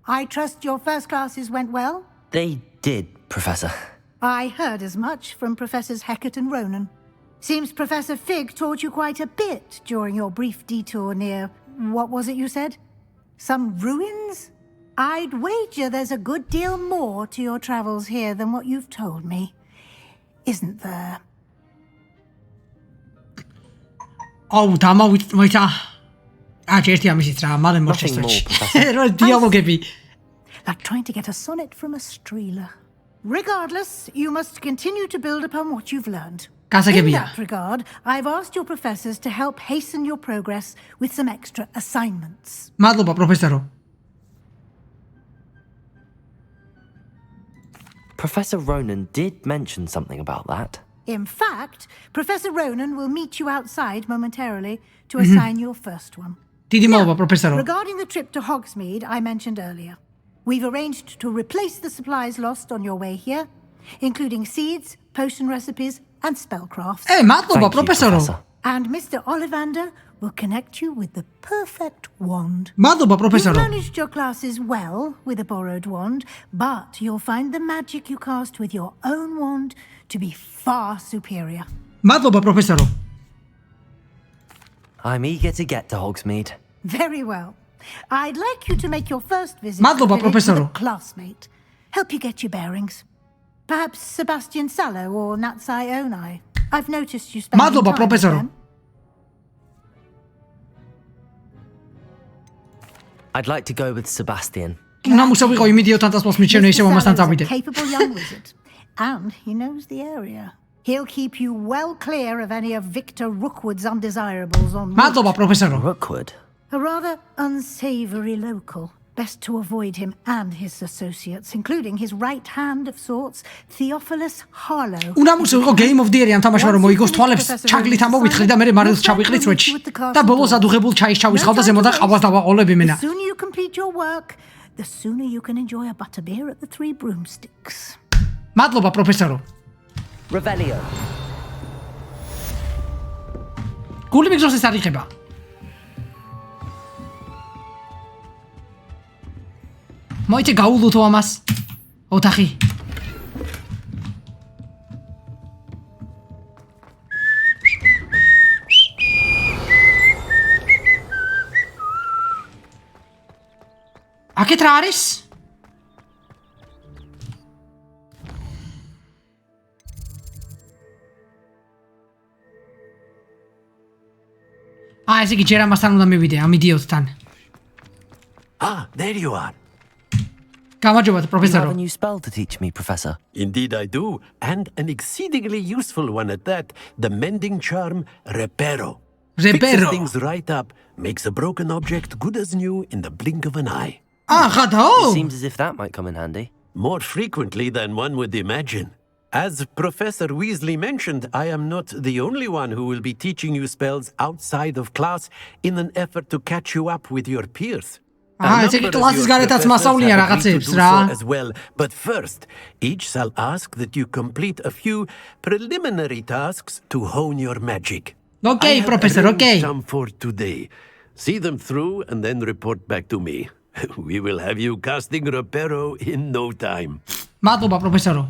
I trust your first classes went well? They did, Professor. I heard as much from Professors Hecat and Ronan. Seems Professor Fig taught you quite a bit during your brief detour near, what was it you said? Some ruins? I'd wager there's a good deal more to your travels here than what you've told me. Isn't there? აუ, დამოიცა. ერთი ამისიც რა, მალე მორჩეს თოჩი. რა დიალოგები. Like trying to get a sonnet from a streeler. Regardless, you must continue to build upon what you've learned. In that regard, I've asked your professors to help hasten your progress with some extra assignments. მადლობა, პროფესორო. Professor Ronan did mention something about that. In fact, Professor Ronan will meet you outside momentarily to assign your first one. დიდი მადლობა, პროფესორო. Regarding the trip to Hogsmeade I mentioned earlier, we've arranged to replace the supplies lost on your way here, including seeds, potion recipes, and spellcrafts. მადლობა, პროფესორო. And Mr. Ollivander will connect you with the perfect wand. მადლობა, პროფესორო. You managed your classes well with a borrowed wand, but you'll find the magic you cast with your own wand to be far superior. მადლობა, პროფესორო. I'm eager to get to Hogsmeade. Very well. I'd like you to make your first visit Madloba, to the village with Professor. a classmate. Help you get your bearings. Perhaps Sebastian Sallow or Natsai Onai. I've noticed you spend Madloba, time with Professor. them. I'd like to go with Sebastian. ნამუსავიყო იმედიოთან დასმოს მიჩვენე ისე მომასთან Mr. Sallow's წავიდე. a capable young wizard, and he knows the area. He'll keep you well clear of any of Victor Rookwood's undesirables on route. მადლობა, პროფესორო. Rookwood? A rather unsavory local. Best to avoid him and his associates, including his right hand of sorts, Theophilus Harlow. უნამუსავიყო Game of the Year-ი ამ თამაშმა რომ მოიგოს თვალებს ჩაგლით ამოვითხრი და მე მარილს ჩავიყრით სვეტში. და ბოლოს ადუღებულ ჩაის ჩავისხავ და ზემოდან ყავას დავაყოლები მენა. The sooner you complete your work, the sooner you can enjoy a butterbeer at the Three Broomsticks. მადლობა, პროფესორო. Revelio. გული მიგზოს ეს არ იხება. მოიცე გაულუთო ამას. ოთახი. აქეთ რა არის? ესე იგი ჯერ ამასთან უნდა მივიდე ამ იდიოტთან. Ah, there you are. გამარჯობა, You have პროფესორო. a new spell to teach me, Professor. Indeed I do, and an exceedingly useful one at that, the mending charm Repero. Repero. Fixes things right up, makes a broken object good as new in the blink of an eye. It seems as if that might come in handy. More frequently than one would imagine. As Professor Weasley mentioned, I am not the only one who will be teaching you spells outside of class in an effort to catch you up with your peers. ესე იგი კლასის გარეთაც მასავლია რაღაცებს რა. As well, but first, each shall ask that you complete a few preliminary tasks to hone your magic. Okay, Professor, okay. Some for today. See them through and then report back to me. We will have you casting Repero in no time. მადლობა, პროფესორო.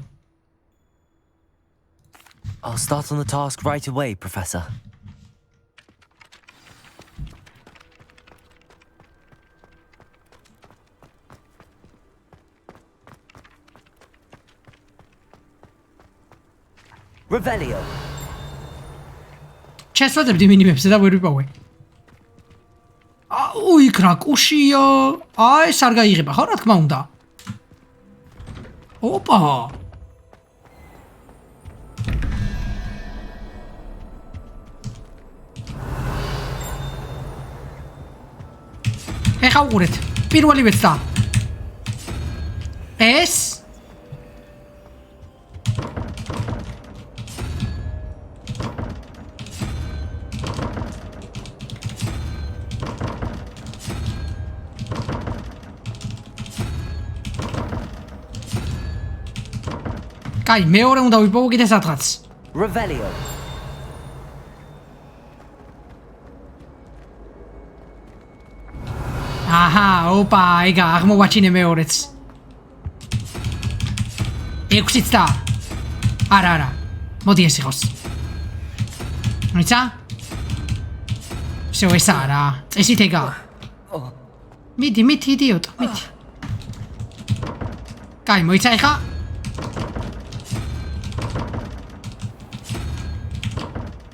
I'll start on the task right away, Professor. Revelio. შესვადებდი მინიმებზე და ვერ ვიპოვე. აუ, იქ რა კუშია. ეს არ გაიღება, ხო, რა თქმა უნდა. ოპა. ეხა უყურეთ. პირველი ვეცდა. ეს კაი, მეორე უნდა ვიპოვო კიდე სადღაც. Revelio. აჰა, ოპა, ეგა, აღმოვაჩინე მეორეც. 6-იც და. არა. მოდი ეს იყოს. მოიცა? всё, ეს არა. წესით ეგა. მიდი, იდიოტო, მიდი. კაი, მოიცა ეხა?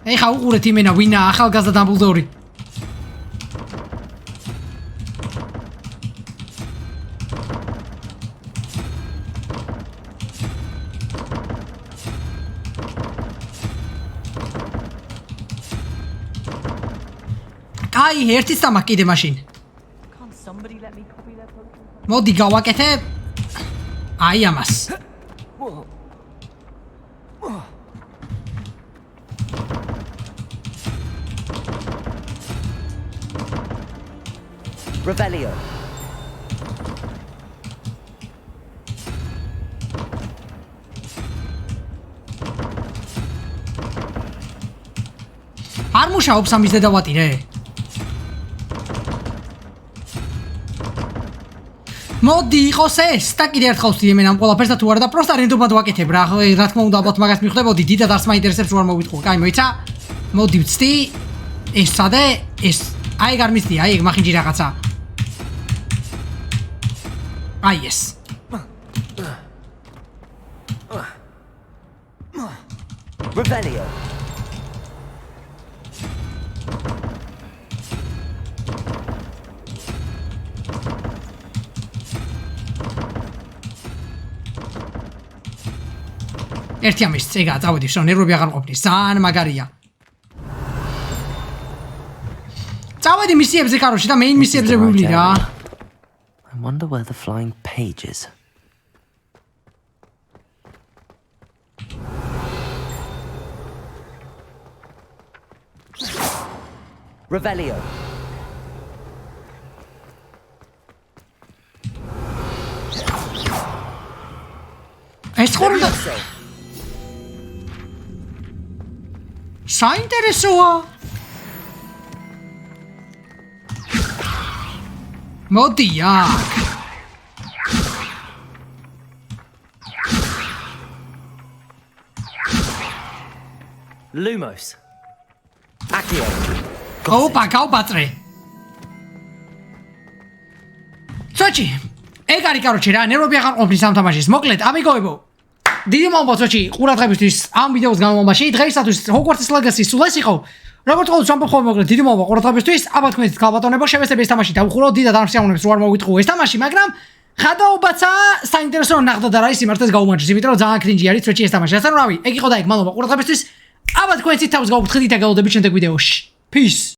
ეხა უყურეთ იმენა ვინა ახალგაზრდა დამბლდორი. კაი, ერთიც დამაკ კიდე მაშინ. მოდი გავაკეთე. აი ამას. Revelio. არ მუშაობს ამის დედავატირე. მოდი იყოს ეს და კიდე ერთხელ ვთქვი მე ამ ყველაფერს და თუ არა და პროსტა რენდომად ვაკეთებ რა თქმა უნდა ალბათ მაგას მიხვდებოდი დიდად არც მაინტერესებს რომ არ მოვიტყო. კაი, მოიცა? მოდი ვცდი. ეს სადე? ეს აი ეგ არ მისდი, აი ეგ მახინჯი რაღაცა. აი ეს. Revelio. ერთი ამის ეგა წავედი შენ ნერვები აღარ მყოფნის ძალიან მაგარია წავედი მისიებზე კაროში და მეინ მისიებზე ვივლი რა I wonder where the flying page is. Revelio. ეს ხორდა საინტერესოა მოდი აქ Lumos. Accio. ოპა გავბაწრე სოჩი ეგ არის კაროჩი რა ნერვები აღარ ყოფნის ამ თამაშის მოკლედ ამიგოებო დიდი მადლობა სოჩი ყურადღებისთვის ამ ვიდეოს განმავლობაში დღეისათვის Hogwarts Legacy სულ ეს იყო როგორც ყოველთვის ამბობ ხოლმე მოკლედ დიდი მადლობა ყურადღებისთვის აბა თქვენით გალბატონებო შევესწრებ ეს თამაში დავუხურო დიდად არ მსიამოვნებს რო არ მოვიტყო ეს თამაში მაგრამ ხადაობაცა საინტერესო ნახდა და რა ის იმართეს გაუმარჯოს იმიტომ რომ ძალიან კრინჯი არის სოჩი ეს თამაში ასე რომ რავი ეგ იყო და ეგ მადლობა ყურადღებისთვის აბა თქვენით თავს გავუფრთხილით და გავუდებით შემდეგ ვიდეოში peace